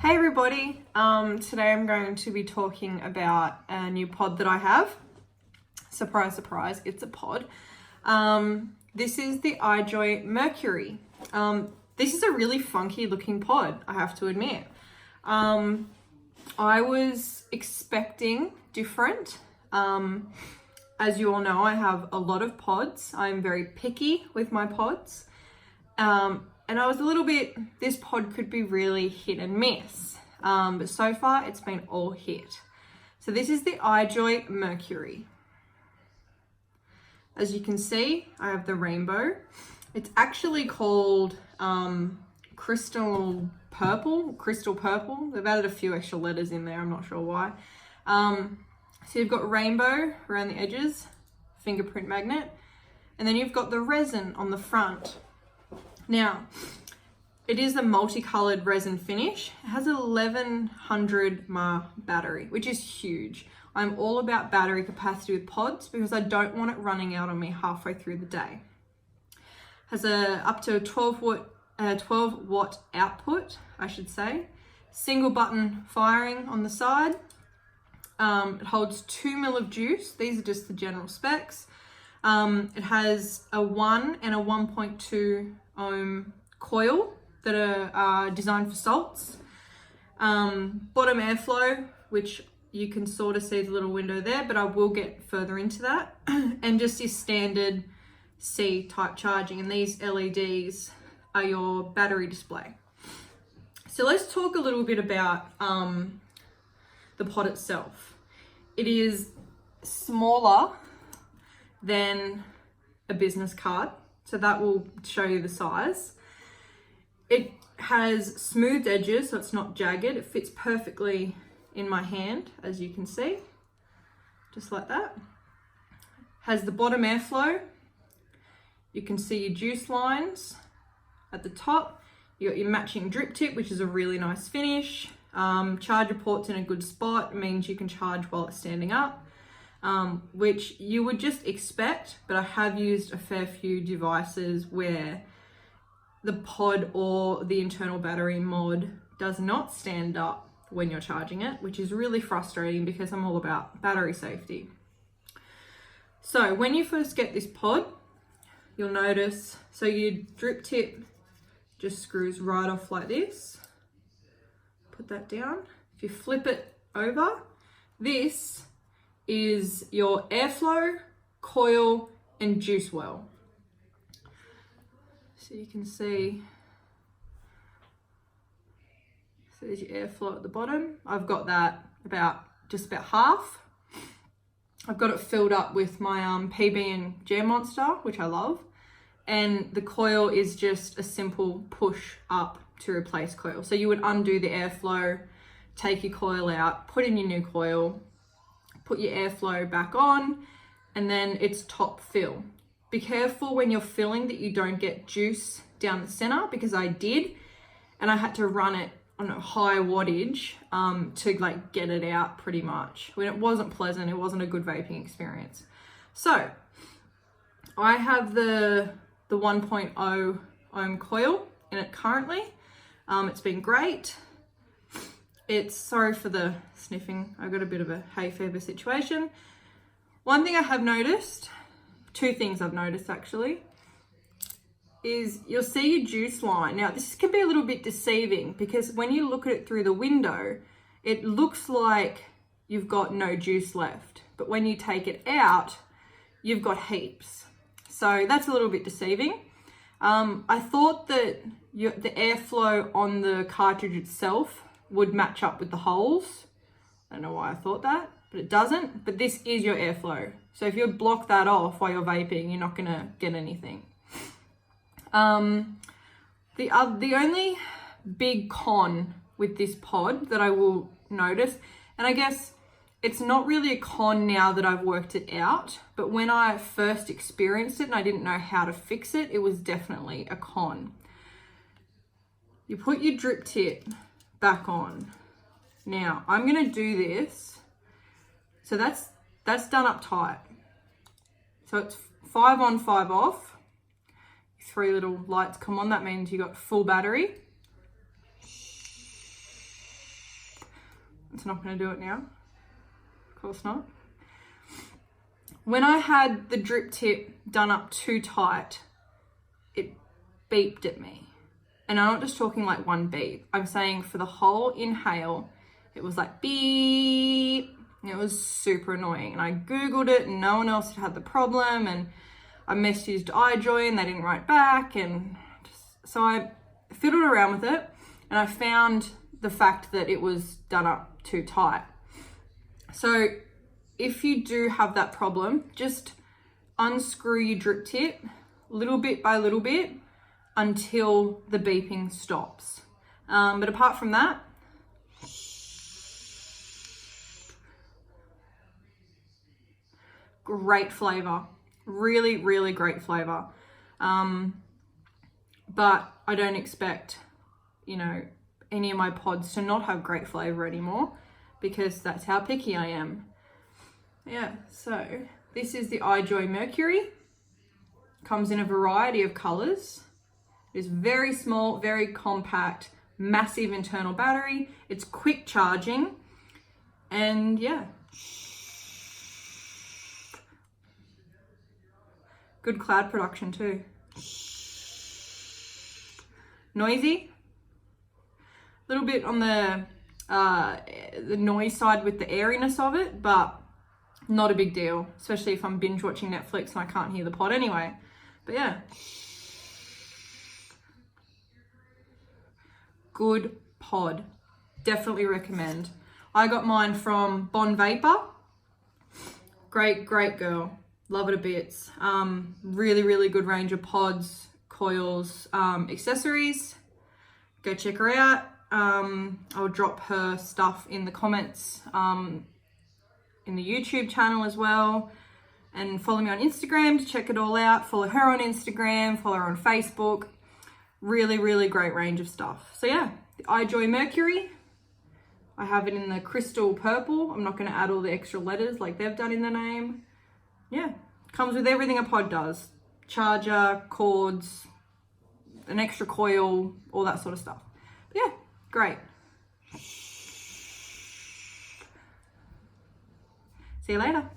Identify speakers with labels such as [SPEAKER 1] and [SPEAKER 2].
[SPEAKER 1] Hey everybody, today I'm going to be talking about a new pod that I have. Surprise, surprise, it's a pod. This is the IJoy Mercury. This is a really funky looking pod, I have to admit. I was expecting different. As you all know, I have a lot of pods. I'm very picky with my pods. And I was a little bit, this pod could be really hit and miss. But so far it's been all hit. So this is the IJoy Mercury. As you can see, I have the rainbow. It's actually called crystal purple. They've added a few extra letters in there, I'm not sure why. So you've got rainbow around the edges, fingerprint magnet, and then you've got the resin on the front. Now, it is a multicolored resin finish. It has an 1100 mAh battery, which is huge. I'm all about battery capacity with pods because I don't want it running out on me halfway through the day. Has up to a 12 watt output, I should say. Single button firing on the side. It holds 2 ml of juice. These are just the general specs. It has a 1 and a 1.2 ohm coil that are designed for salts. Bottom airflow, which you can sort of see the little window there, but I will get further into that. And just your standard C type charging, and these LEDs are your battery display. So let's talk a little bit about the pod itself. It is smaller than a business card, so that will show you the size. It has smoothed edges, so it's not jagged. It fits perfectly in my hand, as you can see, just like that. Has the bottom airflow. You can see your juice lines at the top. You got your matching drip tip, which is a really nice finish. Charger port's in a good spot. It means you can charge while it's standing up. Which you would just expect, but I have used a fair few devices where the pod or the internal battery mod does not stand up when you're charging it, which is really frustrating because I'm all about battery safety. So when you first get this pod, you'll notice, so your drip tip just screws right off like this. Put that down. If you flip it over, this is your airflow, coil, and juice well. So you can see, so there's your airflow at the bottom. I've got that just about half. I've got it filled up with my PB and Jam Monster, which I love. And the coil is just a simple push up to replace coil. So you would undo the airflow, take your coil out, put in your new coil, put your airflow back on, and then it's top fill. Be careful when you're filling that you don't get juice down the center, because I did, and I had to run it on a high wattage to like get it out pretty much. When it wasn't pleasant, it wasn't a good vaping experience. So I have the 1.0 ohm coil in it currently. It's been great. Sorry for the sniffing. I got a bit of a hay fever situation. One thing I have noticed, two things I've noticed actually, is you'll see your juice line. Now this can be a little bit deceiving because when you look at it through the window, it looks like you've got no juice left. But when you take it out, you've got heaps. So that's a little bit deceiving. I thought that the airflow on the cartridge itself would match up with the holes. I don't know why I thought that, but it doesn't. But this is your airflow. So if you block that off while you're vaping, you're not gonna get anything. The only big con with this pod that I will notice, and I guess it's not really a con now that I've worked it out, but when I first experienced it and I didn't know how to fix it, it was definitely a con. You put your drip tip back on. Now I'm gonna do this. So that's done up tight. So it's 5 on, 5 off. 3 little lights come on. That means you got full battery. It's not going to do it now. Of course not. When I had the drip tip done up too tight, it beeped at me. And I'm not just talking like one beep. I'm saying for the whole inhale, it was like beep. It was super annoying. And I Googled it and no one else had the problem. And I messaged IJoy and they didn't write back. And so I fiddled around with it and I found the fact that it was done up too tight. So if you do have that problem, just unscrew your drip tip little bit by little bit until the beeping stops. But apart from that, great flavor, really, really great flavor. But I don't expect, you know, any of my pods to not have great flavor anymore because that's how picky I am. Yeah, so this is the IJoy Mercury. Comes in a variety of colors. It is very small, very compact, massive internal battery. It's quick charging. And yeah. Good cloud production too. Noisy. A little bit on the noise side with the airiness of it, but not a big deal, especially if I'm binge watching Netflix and I can't hear the pod anyway. But yeah. Good pod. Definitely recommend. I got mine from Bon Vapor. Great girl. Love it a bits. Really, really good range of pods, coils, accessories. Go check her out. I'll drop her stuff in the comments in the YouTube channel as well. And follow me on Instagram to check it all out. Follow her on Instagram, follow her on Facebook. Really, really great range of stuff. So yeah, the IJoy Mercury. I have it in the crystal purple. I'm not going to add all the extra letters like they've done in the name. Yeah, comes with everything a pod does. Charger, cords, an extra coil, all that sort of stuff. But yeah, great. See you later.